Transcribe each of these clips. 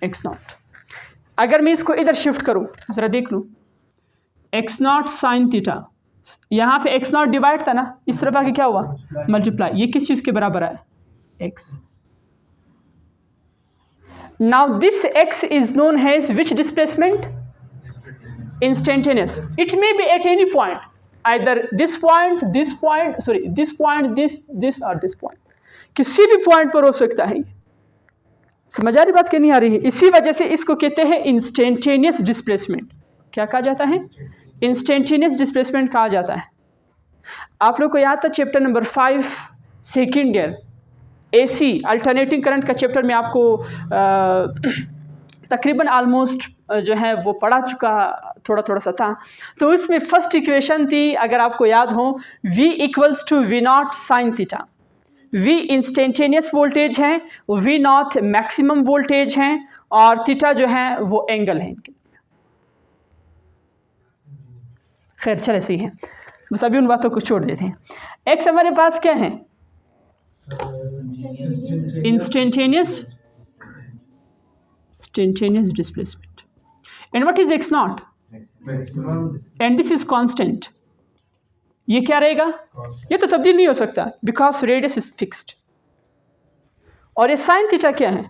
X not. अगर मैं इसको इधर शिफ्ट करूँ, ज़रा देख लूँ, एक्स नॉट साइन थीटा, यहाँ पे एक्स नॉट डिवाइड था ना, इस तरफ आके क्या हुआ, मल्टीप्लाई। ये किस चीज़ के बराबर है, x. Now this x is known has which displacement, instantaneous. It may be at any point, either this point, this point, sorry, this point, this or this point. किसी भी पॉइंट पर हो सकता है। समझ आ रही बात, नहीं आ रही है? इसी वजह से इसको कहते हैं इंस्टेंटेनियस डिस्प्लेसमेंट। क्या कहा जाता है, इंस्टेंटेनियस डिस्प्लेसमेंट कहा जाता है। आप लोग को याद था chapter number 5 second year AC alternating current का चैप्टर में आपको तकरीबन आलमोस्ट जो है वो पढ़ा चुका, थोड़ा सा था। तो इसमें फर्स्ट इक्वेशन थी, अगर आपको याद हो, V equals to V not sine theta. V instantaneous voltage है, V नॉट मैक्सिमम वोल्टेज है, और थीटा जो है वो एंगल है इनके। खैर चले सही है, बस अभी उन बातों को छोड़ देते हैं। एक्स हमारे पास क्या है, instantaneous displacement. And what is x naught? maximum, And this is constant. ये क्या रहेगा, ये तो तब्दील नहीं हो सकता, बिकॉज रेडियस इज फिक्स्ड। और ये साइन थीटा क्या है,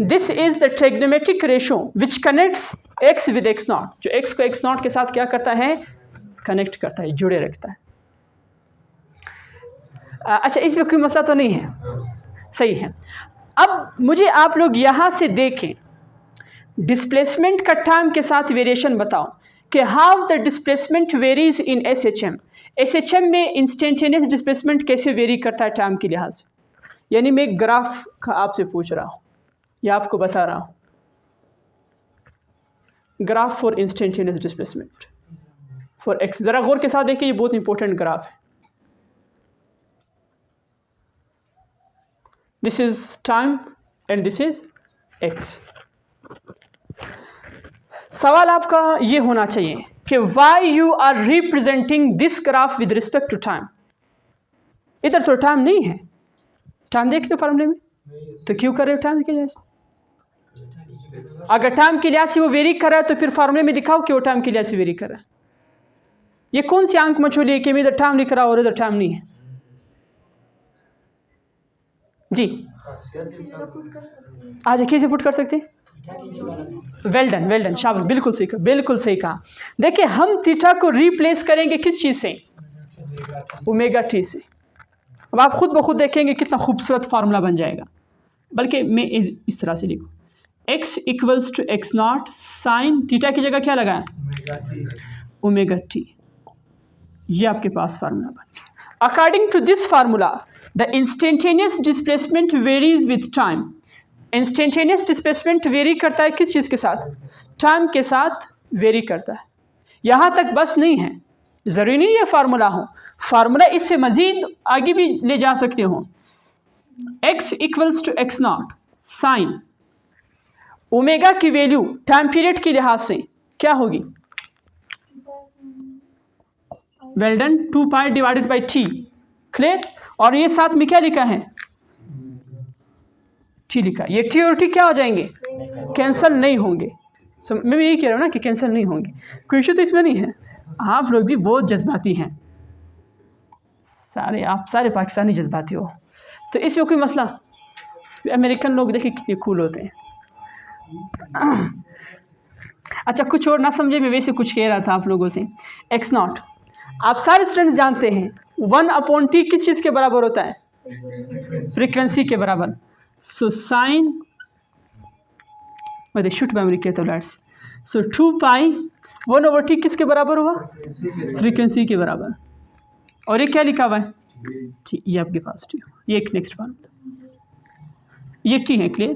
this is the trigonometric ratio which connects x with x not, जो x को x नॉट के साथ क्या करता है, कनेक्ट करता है, जुड़े रखता है। अच्छा, इसमें कोई मसला तो नहीं है, सही है। अब मुझे आप लोग यहाँ से देखें, डिस्प्लेसमेंट का टाइम के साथ वेरिएशन बताओ कि how the displacement varies in SHM। SHM में इंस्टेंटेनियस डिस्प्लेसमेंट कैसे वेरी करता है टाइम के लिहाज से। यानी मैं एक ग्राफ का आपसे पूछ रहा हूँ या आपको बता रहा हूँ, graph for instantaneous displacement for x. ज़रा गौर के साथ देखिए, ये बहुत इंपॉर्टेंट ग्राफ है। This is time and this is x. सवाल आपका ये होना चाहिए कि why you are representing this graph with respect to time. इधर तो टाइम नहीं है, टाइम देख लो फॉर्मूले में, तो क्यों कर रहे हो टाइम के लिहाज से? अगर टाइम के लिहाज से वो वेरी कर रहा है तो फिर फॉर्मूले में दिखाओ कि वो टाइम के लिहाज से वेरी कर रहा है। ये कौन सी आंख मछोली है कि मैं इधर टाइम लिख रहा हूँ और इधर टाइम नहीं है? जी आज कैसे पुट कर सकते हैं? वेल डन, शाबाश, बिल्कुल सही कहा, बिल्कुल सही कहा। देखिए, हम थीटा को रिप्लेस करेंगे किस चीज़ से, ओमेगा टी से। अब आप खुद ब खुद देखेंगे कितना खूबसूरत फार्मूला बन जाएगा। बल्कि मैं इस तरह से लिखूँ, x equals to x not sine theta की जगह क्या लगाएं, ओमेगा टी। ये आपके पास फार्मूला बन गया। According to this formula the instantaneous displacement varies with time. Instantaneous displacement vary करता है किस चीज़ के साथ, टाइम के साथ वेरी करता है। यहाँ तक बस नहीं है, ज़रूरी नहीं है फार्मूला हो, फार्मूला इससे मज़ीद आगे भी ले जा सकते हो। x equals to x not sine omega की वैल्यू टाइम पीरियड के लिहाज से क्या होगी, well done, 2 pi divided by T. Clear? और ये साथ में क्या लिखा है, टी लिखा। ये टी और टी क्या हो जाएंगे, कैंसिल नहीं होंगे। मैं यही कह रहा हूँ ना कि कैंसिल नहीं होंगे, कोई इशू तो इसमें नहीं है। आप लोग भी बहुत जज्बाती हैं, आप सारे पाकिस्तानी जज्बाती हो, तो इसमें कोई मसला। अमेरिकन लोग देखिए कितने कूल होते हैं। अच्छा, कुछ और ना समझे, मैं वैसे कुछ कह रहा था आप लोगों से। एक्स नॉट आप सारे स्टूडेंट्स जानते हैं 1/t किस चीज़ के बराबर होता है, फ्रीक्वेंसी के बराबर। सो साइन मैं शुट मेमोरी कहता हूँ लेट्स, सो 2 पाई 1/t किसके बराबर हुआ, फ्रीक्वेंसी के बराबर। और ये क्या लिखा हुआ है, टी। ये आपके पास टी, ये एक नेक्स्ट फार्मूला, ये टी है। क्लियर?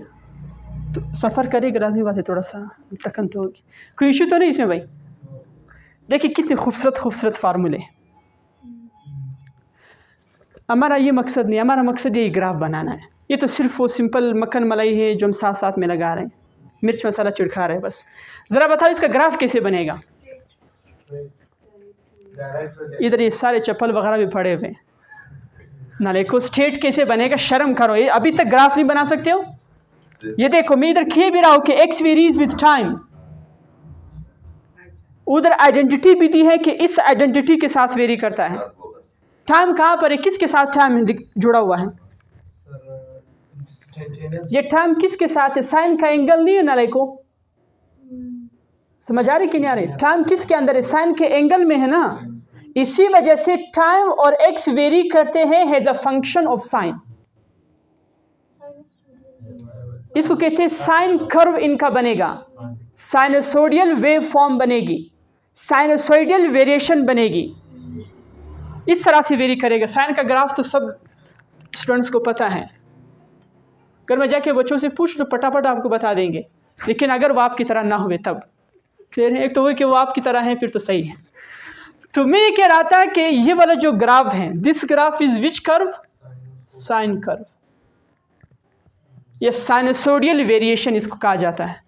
तो सफ़र करेगा, लाजमी बात है, थोड़ा सा तकन तो होगी, कोई इशू तो नहीं इसमें भाई। देखिए कितने खूबसूरत फार्मूले। हमारा ये मकसद नहीं, हमारा मकसद ये ग्राफ बनाना है। ये तो सिर्फ वो सिंपल मक्खन मलाई है जो हम साथ साथ में लगा रहे हैं, मिर्च मसाला छिड़का रहे हैं बस। ज़रा बताओ इसका ग्राफ कैसे बनेगा। इधर ये सारे चप्पल वगैरह भी पड़े हुए, नाले को स्ट्रेट कैसे बनेगा, शर्म करो, ये अभी तक ग्राफ नहीं बना सकते हो। ये देखो मैं इधर किए भी रहा हूं कि x वेरीज विथ टाइम, उधर आइडेंटिटी भी दी है कि इस आइडेंटिटी के साथ वेरी करता है। टाइम कहाँ पर है, किसके साथ टाइम जुड़ा हुआ है? ये टाइम किसके साथ है? साइन का एंगल नहीं है ना लाइको, समझ आ रही कि नहीं आ रही? टाइम किसके अंदर है? साइन के एंगल में है ना। इसी वजह से टाइम और एक्स वेरी करते हैं as a function of sine. इसको कहते हैं साइन कर्व इनका बनेगा, साइनसोडियल वेव फॉर्म बनेगी, साइनसोइडल वेरिएशन बनेगी, इस तरह से वेरी करेगा। साइन का ग्राफ तो सब स्टूडेंट्स को पता है, अगर मैं जाके बच्चों से पूछ लो पटापट आपको बता देंगे, लेकिन अगर वो आपकी तरह ना हुए तब। क्लियर है? एक तो वो कि वो आपकी तरह है फिर तो सही है। तो मैं ये कह रहा था कि ये वाला जो ग्राफ है, this graph is which curve? Sine curve. ये साइनसोडियल वेरिएशन इसको कहा जाता है।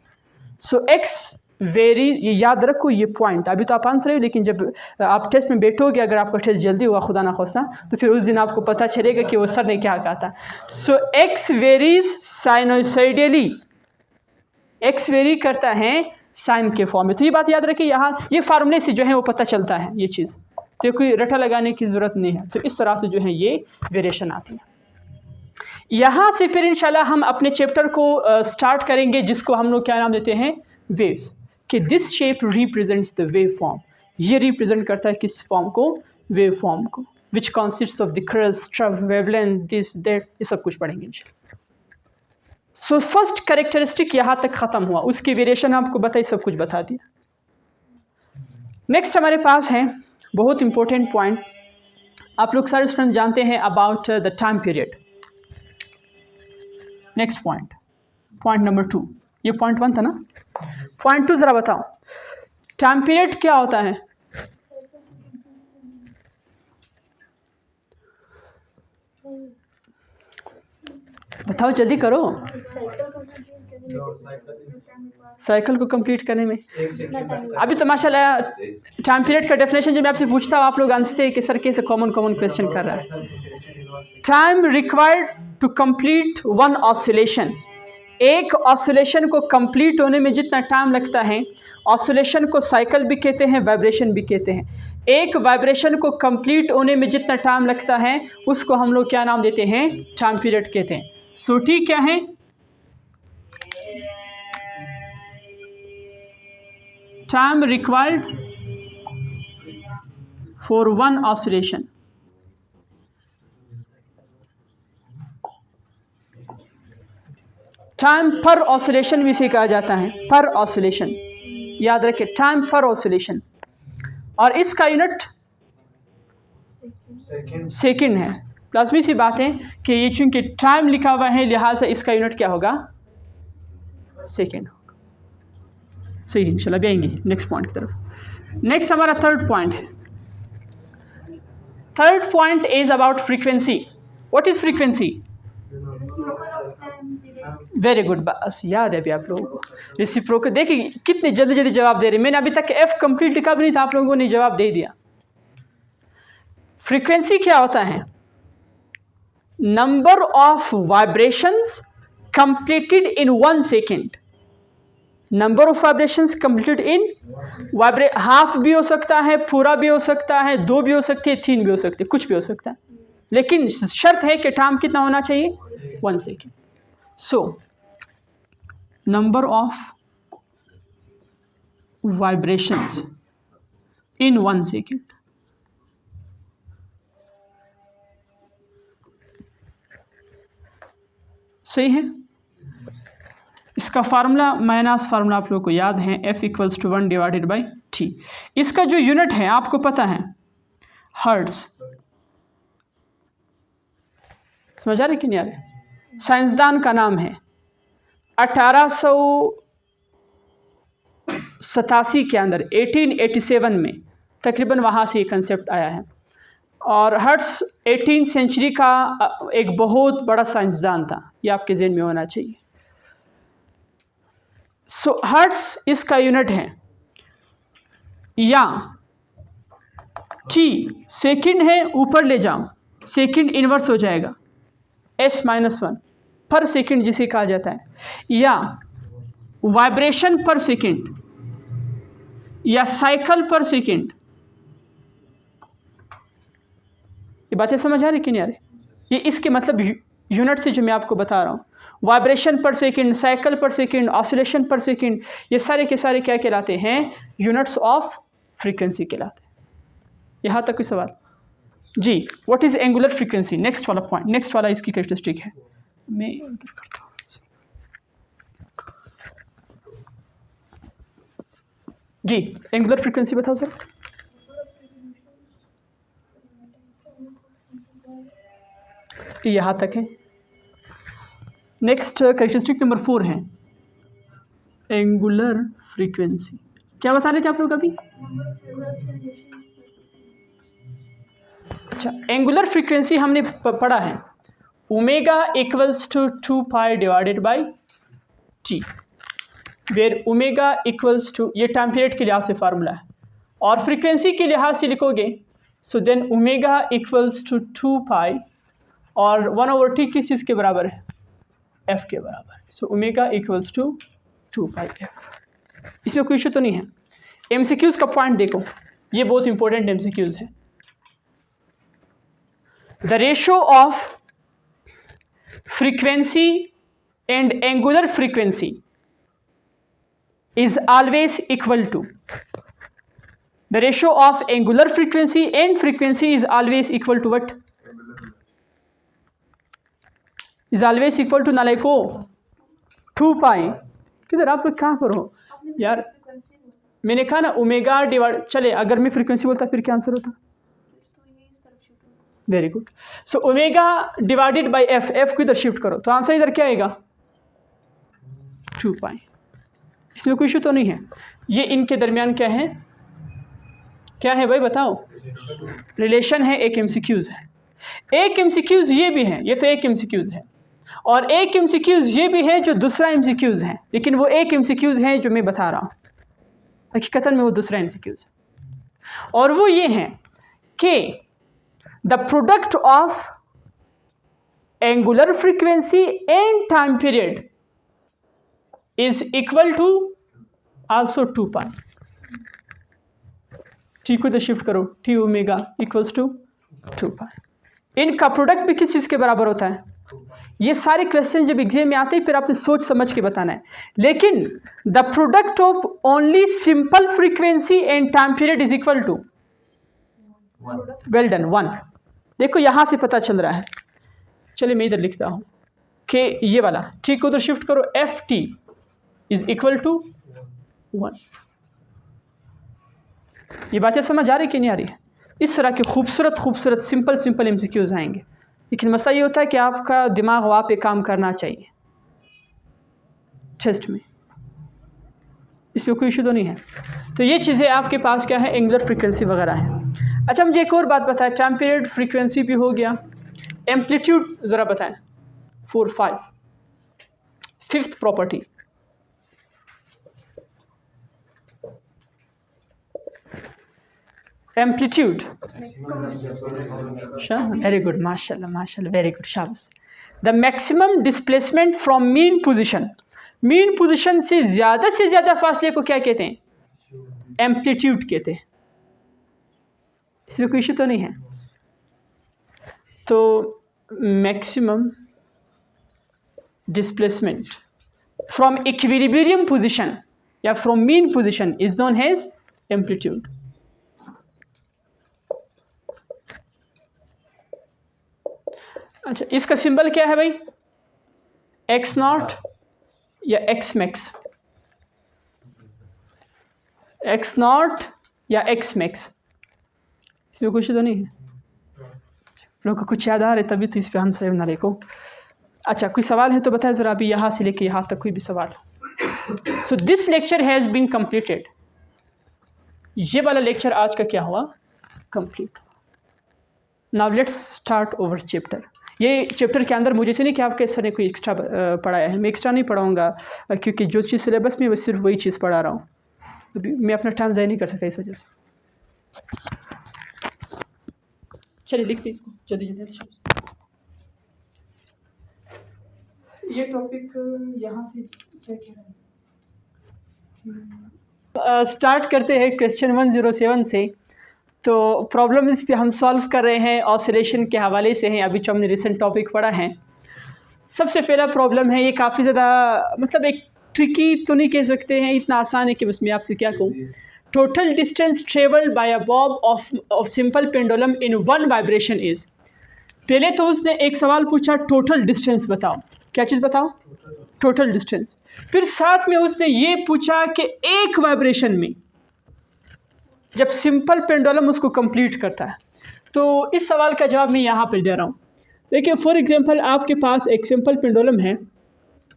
सो एक्स वेरी, ये याद रखो ये पॉइंट। अभी तो आप आंसर है, लेकिन जब आप टेस्ट में बैठोगे, अगर आपका टेस्ट जल्दी हुआ खुदा ना खास्ता, तो फिर उस दिन आपको पता चलेगा कि वो सर ने क्या कहा था। सो एक्स वेरीज साइनोसोइडली, एक्स वेरी करता है साइन के फॉर्म में। तो ये बात याद रखिए, यहाँ ये फार्मूले से जो है वो पता चलता है ये चीज़, तो कोई रटा लगाने की ज़रूरत नहीं है। तो इस तरह से जो है ये वेरिएशन आती है। यहाँ से फिर इंशाल्लाह हम अपने चैप्टर को स्टार्ट करेंगे, जिसको हम लोग क्या नाम देते हैं? वेव्स। कि this shape represents the wave form, ये रिप्रेजेंट करता है किस फॉर्म को? वेव फॉर्म को, which consists of the crust, wavelength, this that, ये सब कुछ पढ़ेंगे इंशाल्लाह। सो फर्स्ट कैरेक्टरिस्टिक यहाँ तक ख़त्म हुआ, उसकी वेरिएशन आपको बताई, सब कुछ बता दिया। नेक्स्ट हमारे पास है बहुत इंपॉर्टेंट पॉइंट, आप लोग सारे स्टूडेंट जानते हैं about the time period. Next point, point number 2, ये पॉइंट 1 था ना, पॉइंट 2 ज़रा बताओ, टाइम पीरियड क्या होता है? बताओ जल्दी करो, साइकिल को कंप्लीट करने में। अभी तो माशाल्लाह टाइम पीरियड का डेफिनेशन जब मैं आपसे पूछता हूँ, आप लोग आंसर हैं कि सर कैसे कॉमन क्वेश्चन कर रहा है। Time required to complete one oscillation, एक ऑसिलेशन को कंप्लीट होने में जितना टाइम लगता है, ऑसिलेशन को साइकिल भी कहते हैं, वाइब्रेशन भी कहते हैं। एक वाइब्रेशन को कंप्लीट होने में जितना टाइम लगता है, उसको हम लोग क्या नाम देते हैं? टाइम पीरियड कहते हैं। सो ठीक क्या है? Time required for one oscillation, time पर ऑसिलेशन भी इसे कहा जाता है, पर ऑसिलेशन, याद रखें, टाइम पर ऑसिलेशन। और इसका यूनिट सेकंड है। लाजमी सी बात है कि ये चूंकि टाइम लिखा हुआ है, लिहाजा इसका यूनिट क्या होगा? सेकंड होगा। सही, इंशाल्लाह भी आएंगे नेक्स्ट पॉइंट की तरफ। नेक्स्ट हमारा थर्ड पॉइंट है। Third point is about frequency. What is frequency? Very good, बस याद है अभी आप लोगों को। रेसिप्रोकल, देखिए कितने जल्दी जल्दी जवाब दे रहे हैं। मैंने अभी तक एफ कंप्लीट लिखा भी नहीं था, आप लोगों ने जवाब दे दिया। फ्रीक्वेंसी क्या होता है? Number of vibrations completed in 1 second. Number of vibrations completed in half भी हो सकता है, पूरा भी हो सकता है, 2 भी हो सकती है, 3 भी हो सकती है, कुछ भी हो सकता है, लेकिन शर्त है कि टाइम कितना होना चाहिए? 1 second. So number of vibrations in 1 second, सही है। इसका फार्मूला, माइनस फार्मूला आप लोगों को याद है, F = 1/T। इसका जो यूनिट है आपको पता है, हर्ट्ज। समझ आ रहे कि नहीं आ रहे? साइंसदान का नाम है, 1887 के अंदर, 1887 में तकरीबन वहाँ से ये कंसेप्ट आया है। और हर्ट्ज 18th सेंचुरी का एक बहुत बड़ा साइंसदान था, ये आपके ज़हन में होना चाहिए। सो हर्ट्ज इसका यूनिट है, या टी सेकंड है, ऊपर ले जाओ सेकंड इन्वर्स हो जाएगा S-1 पर सेकंड जिसे कहा जाता है, या वाइब्रेशन पर सेकंड, या साइकिल पर सेकंड। ये बातें समझ आ रही कि नहीं आ रही? ये इसके मतलब यूनिट से जो मैं आपको बता रहा हूँ, वाइब्रेशन पर सेकंड, साइकिल पर सेकंड, ऑसिलेशन पर सेकंड, ये सारे के सारे क्या कहलाते हैं? यूनिट्स ऑफ फ्रीक्वेंसी कहलाते हैं। यहाँ तक कोई सवाल? जी, what is angular frequency? Next वाला पॉइंट, नेक्स्ट वाला इसकी कैरेक्टरिस्टिक है। मैं करता हूँ। जी, एंगुलर फ्रीक्वेंसी बताओ सर। यहाँ तक है। नेक्स्ट कैरेक्टरिस्टिक नंबर 4 है एंगुलर फ्रीक्वेंसी। क्या बता रहे थे आप लोग अभी? अच्छा, एंगुलर फ्रीक्वेंसी हमने पढ़ा है omega equals to 2 pi divided by T, where omega equals to, ये टाइम पीरियड के लिहाज से फार्मूला है, और फ्रीक्वेंसी के लिहाज से लिखोगे so then omega equals to 2 pi, और 1/t किस चीज़ के बराबर है? एफ के बराबर है। So omega equals to 2 pi F. इसमें कोई इशू तो नहीं है। एमसीक्यूज़ का पॉइंट देखो, ये बहुत इंपॉर्टेंट एमसीक्यूज़ है। The ratio of frequency and angular frequency is always equal to, the ratio of angular frequency and frequency is always equal to what? is always equal to नालायको 2 पाई। किधर आप लोग कहाँ पर हो यार? मैंने कहा ना ओमेगा डिवाइड, चले अगर मैं फ्रीक्वेंसी बोलता फिर क्या आंसर होता? Very good. So omega divided by F, F को इधर शिफ्ट करो तो आंसर इधर क्या आएगा? 2 पाई। इसमें कोई इशू तो नहीं है। ये इनके दरमियान क्या है? क्या है भाई बताओ? रिलेशन है, एक एमसीक्यूज़ है। एक एमसीक्यूज़ ये भी है, ये तो एक एमसीक्यूज़ है, और एक एमसीक्यूज़ ये भी है जो दूसरा एमसीक्यूज़ है, लेकिन वो एक एमसीक्यूज़ है जो मैं बता रहा हूँ, हकीकतन में वो दूसरा एमसीक्यूज़ है। और वो ये है कि the product of angular frequency and time period is equal to also 2 pi। T को इधर शिफ्ट करो, टी ओमेगा इक्वल्स टू 2 पाई। इनका प्रोडक्ट भी किस चीज़ के बराबर होता है? ये सारे क्वेश्चन जब एग्जाम में आते हैं फिर आपने सोच समझ के बताना है, लेकिन the product of only simple frequency and time period is equal to, well done, 1। देखो यहाँ से पता चल रहा है। चलिए मैं इधर लिखता हूँ कि ये वाला टी को उधर शिफ्ट करो, F T is equal to 1। ये बातें समझ आ रही कि नहीं आ रही है? इस तरह के खूबसूरत खूबसूरत सिंपल सिंपल एमसीक्यूज़ आएंगे, लेकिन मसला ये होता है कि आपका दिमाग वहाँ पे काम करना चाहिए टेस्ट में। इसमें कोई इशू तो नहीं है। तो ये चीज़ें आपके पास क्या है? एंगुलर फ्रीक्वेंसी वगैरह है। अच्छा मुझे एक और बात बताएं, टाइम पीरियड फ्रीक्वेंसी भी हो गया, एम्पलीट्यूड ज़रा बताएं। 4 5 5th property, amplitude. Very good, माशाल्लाह माशाल्लाह, वेरी गुड, शाबाश। The maximum displacement from mean position, mean position से ज़्यादा फासले को क्या कहते हैं? एम्पलीट्यूड कहते हैं। इसमें कोई इशू तो नहीं है। तो maximum displacement from equilibrium position या from mean position is known as amplitude. अच्छा, इसका सिंबल क्या है भाई? एक्स नॉट या एक्स मैक्स? एक्स नॉट या एक्स मैक्स? इसमें कुछ तो नहीं है। लोग को कुछ याद आ रहे तभी तो इस पर आंसर बना ले को। अच्छा कोई सवाल है तो बताएं ज़रा, अभी यहाँ से लेके यहाँ तक कोई भी सवाल हो। So this lecture has been completed. ये वाला लेक्चर आज का क्या हुआ? Complete. Now let's start over chapter. ये चैप्टर के अंदर मुझे से नहीं कि आपके सर ने कोई एक्स्ट्रा पढ़ाया है, मैं एक्स्ट्रा नहीं पढ़ाऊँगा क्योंकि जो चीज़ सिलेबस में वो सिर्फ वही चीज़ पढ़ा रहा हूँ। अभी मैं अपना टाइम ज़ाया नहीं कर सकता इस वजह से। चलिए लिख लीजिए इसको जल्दी जल्दी। ये टॉपिक यहाँ से क्या कह रहा है, स्टार्ट करते हैं क्वेश्चन 107 से। तो प्रॉब्लम इस पे हम सॉल्व कर रहे हैं ऑसिलेशन के हवाले से हैं, अभी जो हमने रिसेंट टॉपिक पढ़ा है। सबसे पहला प्रॉब्लम है, ये काफ़ी ज़्यादा मतलब एक ट्रिकी तो नहीं कह सकते हैं, इतना आसान है कि बस मैं आपसे क्या कहूँ। Total distance travelled by a Bob of simple pendulum in one vibration is. पहले तो उसने एक सवाल पूछा, टोटल डिस्टेंस बताओ। क्या चीज़ बताओ? Total distance. फिर साथ में उसने ये पूछा कि एक वाइब्रेशन में जब सिंपल पेंडुलम उसको कंप्लीट करता है। तो इस सवाल का जवाब मैं यहाँ पर दे रहा हूँ। देखिए फॉर एग्जांपल आपके पास एक सिंपल पेंडुलम है,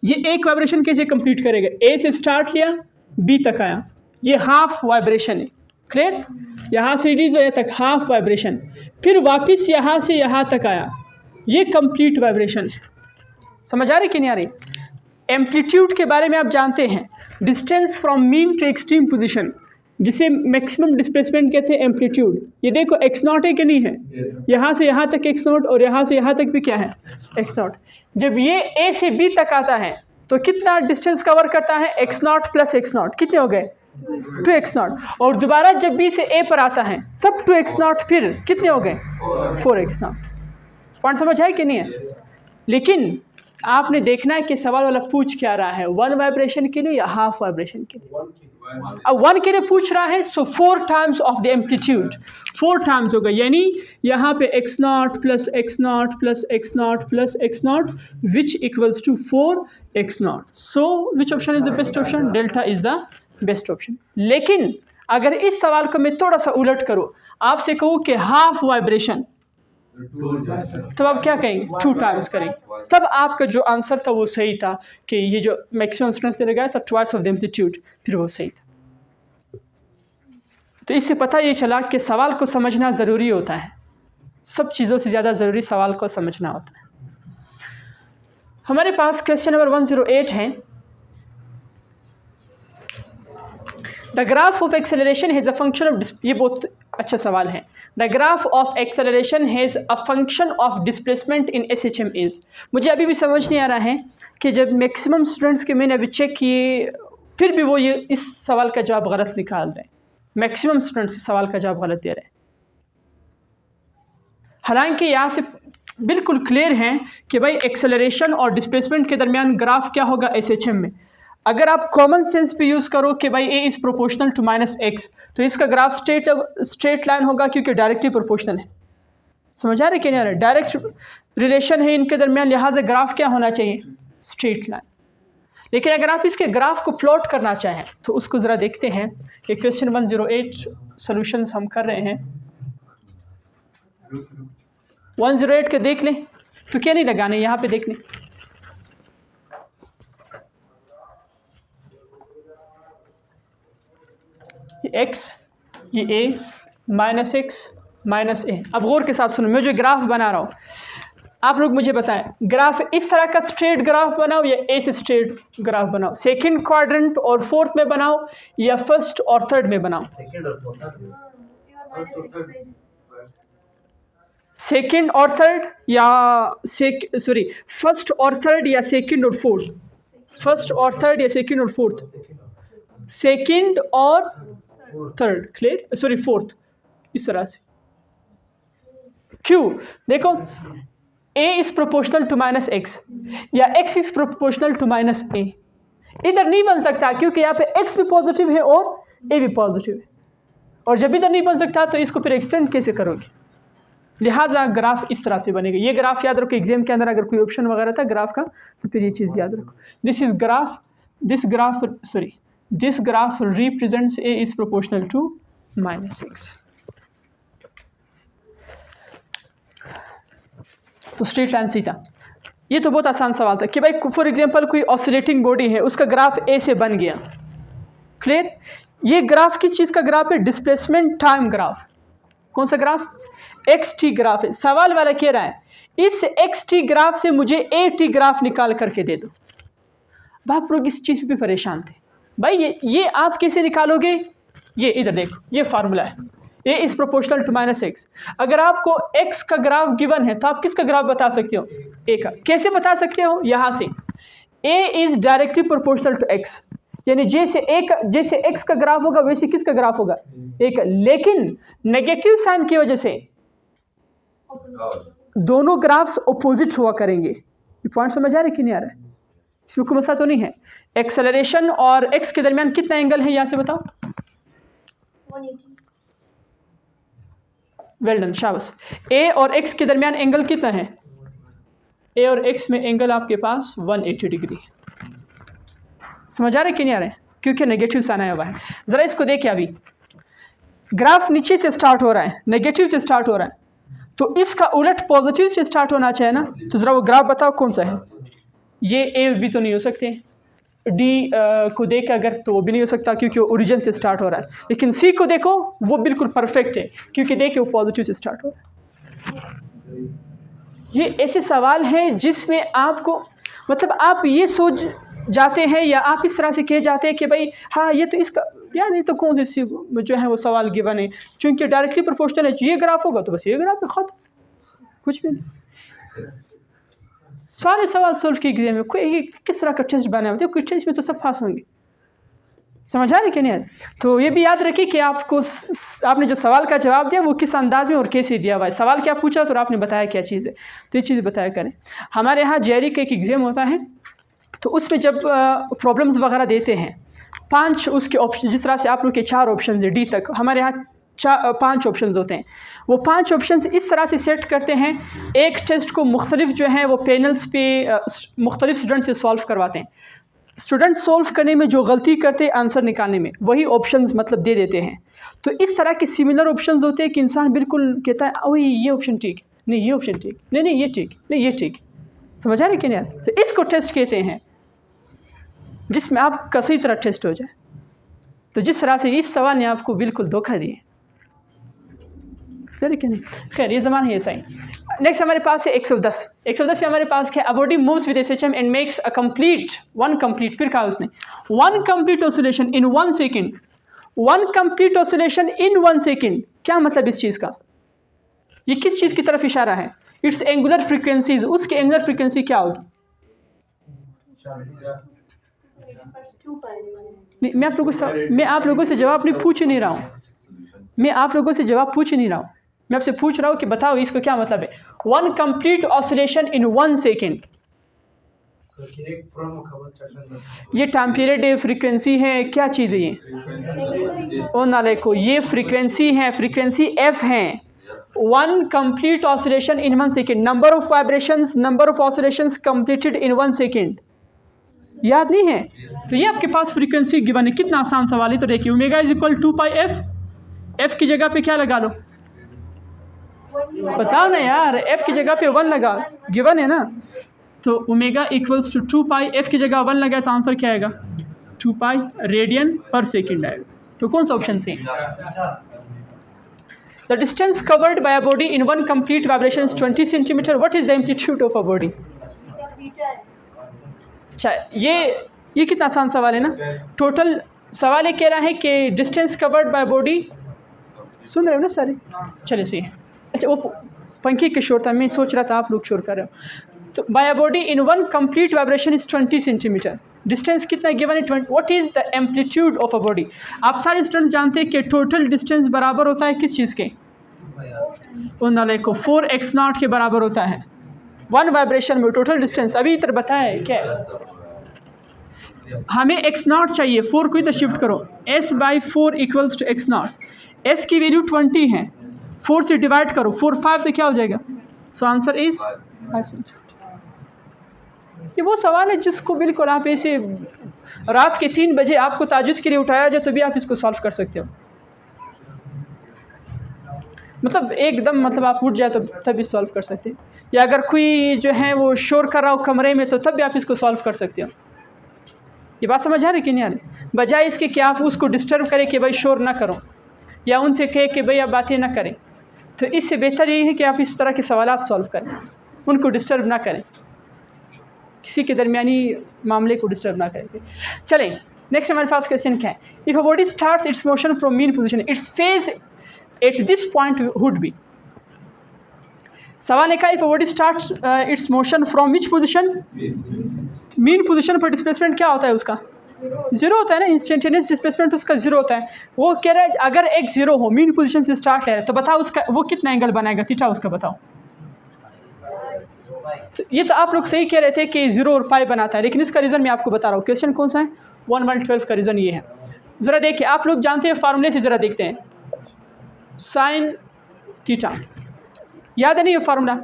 ये एक वाइब्रेशन कैसे कंप्लीट करेगा? ए से स्टार्ट लिया, बी तक आया, ये हाफ वाइब्रेशन है। क्लियर? यहाँ से डी जो तक हाफ वाइब्रेशन, फिर वापस यहाँ से यहाँ तक आया, ये कंप्लीट वाइब्रेशन है। समझ आ रही कि नहीं आ रही? एम्पलीट्यूड के बारे में आप जानते हैं, distance from mean to extreme position, जिसे मैक्सिमम डिस्प्लेसमेंट कहते हैं एम्पलीट्यूड। ये देखो एक्स नॉट है कि नहीं है? यहाँ से यहाँ तक एक्स नॉट और यहाँ से यहाँ तक भी क्या है? X not. जब ये ए से बी तक आता है तो कितना डिस्टेंस कवर करता है? X not plus x not, कितने हो गए? 2x not. और दोबारा जब बी से ए पर आता है तब 2x नॉट, फिर कितने हो गए? 4x not. पॉइंट समझ आए कि नहीं है? लेकिन आपने देखना है कि सवाल वाला पूछ क्या रहा है, वन वाइब्रेशन के लिए या हाफ वाइब्रेशन के लिए? अब वन के लिए पूछ रहा है, so 4 times of the amplitude, 4 times होगा, यानी यहाँ पे x not plus x not plus x not plus x not which equals to 4x not. So which option is the best option? Delta is the best option. लेकिन अगर इस सवाल को मैं थोड़ा सा उलट करूँ, आपसे कहूँ कि हाफ वाइब्रेशन, तो आप क्या कहेंगे? 2 टाइम्स करेंगे, तब आपका जो आंसर था वो सही था कि ये जो मैक्सिमम स्ट्रेंथ लगाया था ट्वाइस ऑफ द एम्पलीट्यूड, फिर वो सही था। तो इससे पता ये चला कि सवाल को समझना ज़रूरी होता है, सब चीज़ों से ज़्यादा ज़रूरी सवाल को समझना होता है। हमारे पास क्वेश्चन नंबर 108 है, the graph of acceleration has a function of, ये बहुत अच्छा सवाल है। The graph of acceleration has a function of displacement in SHM is. मुझे अभी भी समझ नहीं आ रहा है कि जब मैक्सिमम स्टूडेंट्स के मैंने अभी चेक किए, फिर भी वो ये इस सवाल का जवाब गलत निकाल रहे हैं। मैक्सिमम स्टूडेंट्स इस सवाल का जवाब गलत दे रहे हैं, हालांकि यहाँ से बिल्कुल क्लियर है कि भाई एक्सेलरेशन और डिस्प्लेसमेंट के दरमियान ग्राफ क्या होगा SHM में। अगर आप कॉमन सेंस पे यूज़ करो कि भाई A is proportional to -x, तो इसका ग्राफ स्ट्रेट लाइन होगा, क्योंकि डायरेक्टली प्रोपोर्शनल है। समझ आ रहे कि नहीं आ रहा? डायरेक्ट रिलेशन है इनके दरमियान, लिहाजा ग्राफ क्या होना चाहिए? Straight line. लेकिन अगर आप इसके ग्राफ को प्लॉट करना चाहें तो उसको ज़रा देखते हैं। ये क्वेश्चन 108 सॉल्यूशंस हम कर रहे हैं। 108 के देख लें, तो क्या नहीं लगाने, यहाँ पे देख लें। ये x, ये a, -x -a। अब गौर के साथ सुनो, मैं जो ग्राफ बना रहा हूँ, आप लोग मुझे बताएं, ग्राफ इस तरह का स्ट्रेट ग्राफ बनाओ या ए से स्ट्रेट ग्राफ बनाओ? सेकंड क्वाड्रेंट और फोर्थ में बनाओ या फर्स्ट और थर्ड में बनाओ? सेकंड और थर्ड या फर्स्ट और थर्ड या सेकंड और फोर्थ? फर्स्ट और थर्ड या सेकंड और फोर्थ? सेकंड और थर्ड। क्लियर? सॉरी फोर्थ, इस तरह से। क्यों? देखो, a is proportional to -x या x is proportional to -a। इधर नहीं बन सकता क्योंकि यहाँ पे x भी पॉजिटिव है और a भी पॉजिटिव है, और जब इधर नहीं बन सकता तो इसको फिर एक्सटेंड कैसे करोगे? लिहाजा ग्राफ इस तरह से बनेगा। ये ग्राफ याद रखो, एग्जाम के अंदर अगर कोई ऑप्शन वगैरह था ग्राफ का तो फिर ये चीज़ याद रखो। This graph represents a is proportional to -x। तो स्ट्रेट लाइन सही था। ये तो बहुत आसान सवाल था कि भाई फॉर एग्जांपल कोई ऑसिलेटिंग बॉडी है, उसका ग्राफ a से बन गया। क्लियर? ये ग्राफ किस चीज़ का ग्राफ है? Displacement time graph. कौन सा ग्राफ? xt ग्राफ है। सवाल वाला कह रहा है इस xt ग्राफ से मुझे at ग्राफ निकाल करके दे दो। आप लोग इस चीज़ पे परेशान थे भाई, ये आप कैसे निकालोगे? ये इधर देखो, ये फार्मूला है, a is proportional to -x। अगर आपको x का ग्राफ गिवन है तो आप किसका ग्राफ बता सकते हो? a का। कैसे बता सकते हो? यहाँ से a is directly proportional to x, यानी जैसे एक्स का ग्राफ होगा वैसे किसका ग्राफ होगा, एक। लेकिन नेगेटिव साइन की वजह से दोनों ग्राफ्स ऑपोजिट हुआ करेंगे। ये पॉइंट समझ आ रहा है कि नहीं आ रहा है? इसमें कोई मसला तो नहीं है। एक्सेलरेशन और एक्स के दरमियान कितना एंगल है, यहाँ से बताओ। वेल डन, शाबाश। ए और एक्स के दरमियान एंगल कितना है? ए और एक्स में एंगल आपके पास 180 डिग्री। समझ आ रहा है कि नहीं आ रहा है? क्योंकि नेगेटिव साइन आया हुआ है। ज़रा इसको देखिए, अभी ग्राफ नीचे से स्टार्ट हो रहा है, नेगेटिव से स्टार्ट हो रहा है, तो इसका उलट पॉजिटिव से स्टार्ट होना चाहिए ना। तो ज़रा वो ग्राफ बताओ कौन सा है। ये ए भी तो नहीं हो सकते, डी को देख अगर तो वो भी नहीं हो सकता क्योंकि वो ओरिजिन से स्टार्ट हो रहा है। लेकिन सी को देखो, वो बिल्कुल परफेक्ट है क्योंकि देखिए वो पॉजिटिव से स्टार्ट हो रहा है। ये ऐसे सवाल हैं जिसमें आपको मतलब आप ये सोच जाते हैं या आप इस तरह से कह जाते हैं कि भाई हाँ ये तो इसका यार नहीं तो कौन सी जो है वो सवाल गिवन है, क्योंकि डायरेक्टली प्रोपोर्शनल है। ये ग्राफ होगा तो बस ये ग्राफ है, खत्म, कुछ भी नहीं। सारे सवाल सोल्व किए एग्जाम में, कोई किस तरह का टेस्ट बना होता है, कोई टेस्ट में तो सब पास होंगे। समझ आ रही कि नहीं? तो ये भी याद रखिए कि आपको आपने जो सवाल का जवाब दिया वो किस अंदाज में और कैसे दिया हुआ है। सवाल क्या पूछा तो आपने बताया क्या चीज़ है, तो ये चीज़ बताया करें। हमारे यहाँ जेआरई का एक एग्ज़ाम होता है, तो उसमें जब प्रॉब्लम्स वगैरह देते हैं 5 उसके ऑप्शन, जिस तरह से आप लोग के 4 ऑप्शन है डी तक, हमारे यहाँ 5 ऑप्शंस होते हैं। वो 5 ऑप्शंस इस तरह से सेट करते हैं, एक टेस्ट को मुख्तलिफ जो है वो पैनल्स पे मुख्तलिफ स्टूडेंट से सॉल्व करवाते हैं। स्टूडेंट सॉल्व करने में जो गलती करते हैं आंसर निकालने में, वही ऑप्शंस मतलब दे देते हैं। तो इस तरह के सिमिलर ऑप्शंस होते हैं कि इंसान बिल्कुल कहता है वही ये ऑप्शन ठीक, नहीं ये ऑप्शन ठीक, नहीं ये ठीक, नहीं ये ठीक। समझ आ रही कि नहीं? तो इसको टेस्ट कहते हैं जिसमें आपका सही तरह टेस्ट हो जाए। तो जिस तरह से इस सवाल ने आपको बिल्कुल धोखा दिए, कि नहीं? खैर ये ज़माना है सही। नेक्स्ट हमारे पास है 110। 110 में हमारे पास क्या, a body moves with A system and makes a one complete, फिर कहा उसने 1 complete oscillation in 1 second. 1 complete oscillation in 1 second, क्या मतलब इस चीज़ का? ये किस चीज़ की तरफ इशारा है? It's angular frequencies. उसकी एंगुलर फ्रीक्वेंसी क्या होगी? नहीं, मैं आप लोगों से जवाब नहीं पूछ नहीं रहा हूँ, मैं आप लोगों से जवाब पूछ नहीं रहा हूँ, मैं आपसे पूछ रहा हूँ कि बताओ इसका क्या मतलब है। 1 कंप्लीट ऑसिलेशन इन 1 सेकेंड, ये टाइम पीरियड है, फ्रीक्वेंसी है, क्या चीज़ है ये? ओ नाले को, ये फ्रीक्वेंसी है, फ्रीक्वेंसी एफ है। 1 complete oscillation in 1 second, number of vibrations, number of oscillations completed in 1 second, याद नहीं है? तो ये आपके पास फ्रीक्वेंसी गिवन है। कितना आसान सवाल है। तो देखिए omega is equal 2 pi F, F की जगह पे क्या लगा लो, बताओ ना यार, एफ की जगह पे 1 लगा, गिवन है ना। तो omega equals to 2 pi, F की जगह 1 लगा तो आंसर क्या आएगा? 2 पाई रेडियन पर सेकेंड आएगा। तो कौन सा option C? The distance covered by a body in 1 complete vibration is 20 centimetre. What is the amplitude of a body? अच्छा, ये कितना आसान सवाल है ना। टोटल सवाल ये कह रहा है कि डिस्टेंस कवर्ड बाय बॉडी, सुन रहे हो ना सारे? चलिए सही है। अच्छा, वो पंखी के शोर था, मैं सोच रहा था आप लोग शोर कर रहे हो। तो by body in 1 complete vibration is 20 centimetre. Distance कितना गिवन है? 20। What is the amplitude of a body? आप सारे स्टूडेंट जानते हैं कि टोटल डिस्टेंस बराबर होता है किस चीज़ के? उन नाले को 4x0 के बराबर होता है। 1 वाइब्रेशन में टोटल डिस्टेंस अभी इधर बताया है क्या? हमें x0 चाहिए, 4 को इधर शिफ्ट करो, s/4 equals to x0। s की वैल्यू 20 है, 4 से डिवाइड करो, 4 5 से क्या हो जाएगा? So answer is 5 centimetre. ये वो सवाल है जिसको बिल्कुल आप ऐसे रात के 3 बजे आपको ताजुद के लिए उठाया जाए तो भी आप इसको सॉल्व कर सकते हो। मतलब एकदम मतलब आप उठ जाए तो तभी सॉल्व कर सकते हैं, या अगर कोई जो है वो शोर कर रहा हो कमरे में तो तब भी आप इसको सॉल्व कर सकते हो। ये बात समझ आ रही कि नहीं आ रही? बजाय इसके कि आप उसको डिस्टर्ब करें कि भाई शोर ना करो, या उनसे कहे कि भाई आप बातें ना करें, तो इससे बेहतर ये है कि आप इस तरह के सवालात सॉल्व करें, उनको डिस्टर्ब ना करें, किसी के दरमियानी मामले को डिस्टर्ब ना करें। चलें नेक्स्ट हमारे पास क्वेश्चन क्या है? If a body starts it's motion from mean position, it's phase at this point would be. सवाल है, if a body starts it's motion from which position? Mean position पर डिस्प्लेसमेंट क्या होता है उसका? जीरो होता है ना, इंस्टेंटेनियस डिस्प्लेसमेंट उसका जीरो होता है। वो कह रहा है अगर एक जीरो हो, मीन पोजीशन से स्टार्ट ले रहा है, तो बताओ उसका वो कितना एंगल बनाएगा थीटा उसका, बताओ। तो ये तो आप लोग सही कह रहे थे कि जीरो और पाई बनाता है, लेकिन इसका रीज़न मैं आपको बता रहा हूँ। क्वेश्चन कौन सा है? 1/12 का रीज़न ये है। ज़रा देखिए, आप लोग जानते हैं फार्मूले से, ज़रा देखते हैं। साइन थीटा, याद है नहीं ये फार्मूला?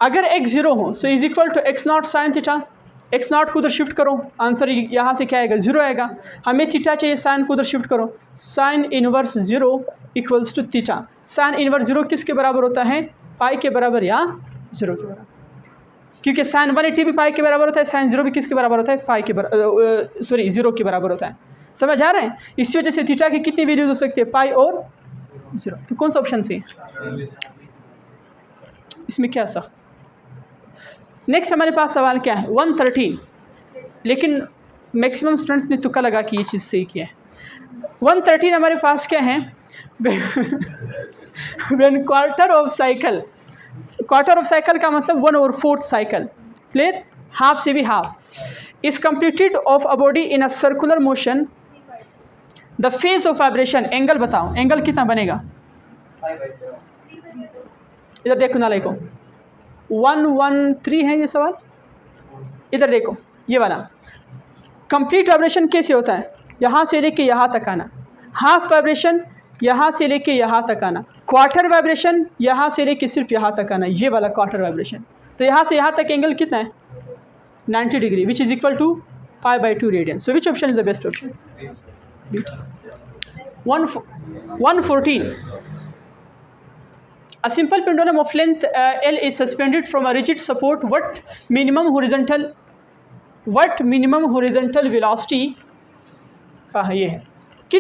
अगर x जीरो हो so is equal to x not sine theta. x not को उधर शिफ्ट करो, आंसर यहाँ से क्या आएगा? जीरो आएगा। हमें थीटा चाहिए, साइन को उधर शिफ्ट करो, sine inverse zero equals to theta. Sine inverse zero किसके बराबर होता है? पाई के बराबर या जीरो के बराबर, क्योंकि साइन 180 भी पाई के बराबर होता है, साइन जीरो भी किसके बराबर होता है? पाई के बराबर, सॉरी जीरो के बराबर होता है। समझ आ रहा है? इसी वजह से थीटा की कितनी वैल्यूज हो सकती है? पाई और जीरो। तो कौन सा ऑप्शन सही है इसमें? क्या सा? नेक्स्ट हमारे पास सवाल क्या है? 113, लेकिन मैक्सिमम स्टूडेंट्स ने तुक्का लगा कि ये चीज़ सही किया है। 113 हमारे पास क्या है? When quarter of cycle, quarter of cycle का मतलब 1/4 साइकिल, क्लियर? हाफ से भी half is completed of a body in a circular motion, the phase of vibration, angle बताओ, एंगल कितना बनेगा? इधर देखो ना, देखो 113 है ये सवाल। इधर देखो ये वाला, कंप्लीट वाइब्रेशन कैसे होता है? यहाँ से लेके यहाँ तक आना। हाफ वाइब्रेशन यहाँ से लेके यहाँ तक आना। क्वार्टर वाइब्रेशन यहाँ से लेके सिर्फ यहाँ तक आना, ये वाला क्वार्टर वाइब्रेशन। तो यहाँ से यहाँ तक एंगल कितना है? 90 degree, which is equal to π/2 radian. So which option is the best option? 114, a simple pendulum of length L is suspended from a rigid support. What minimum horizontal velocity का है? ये है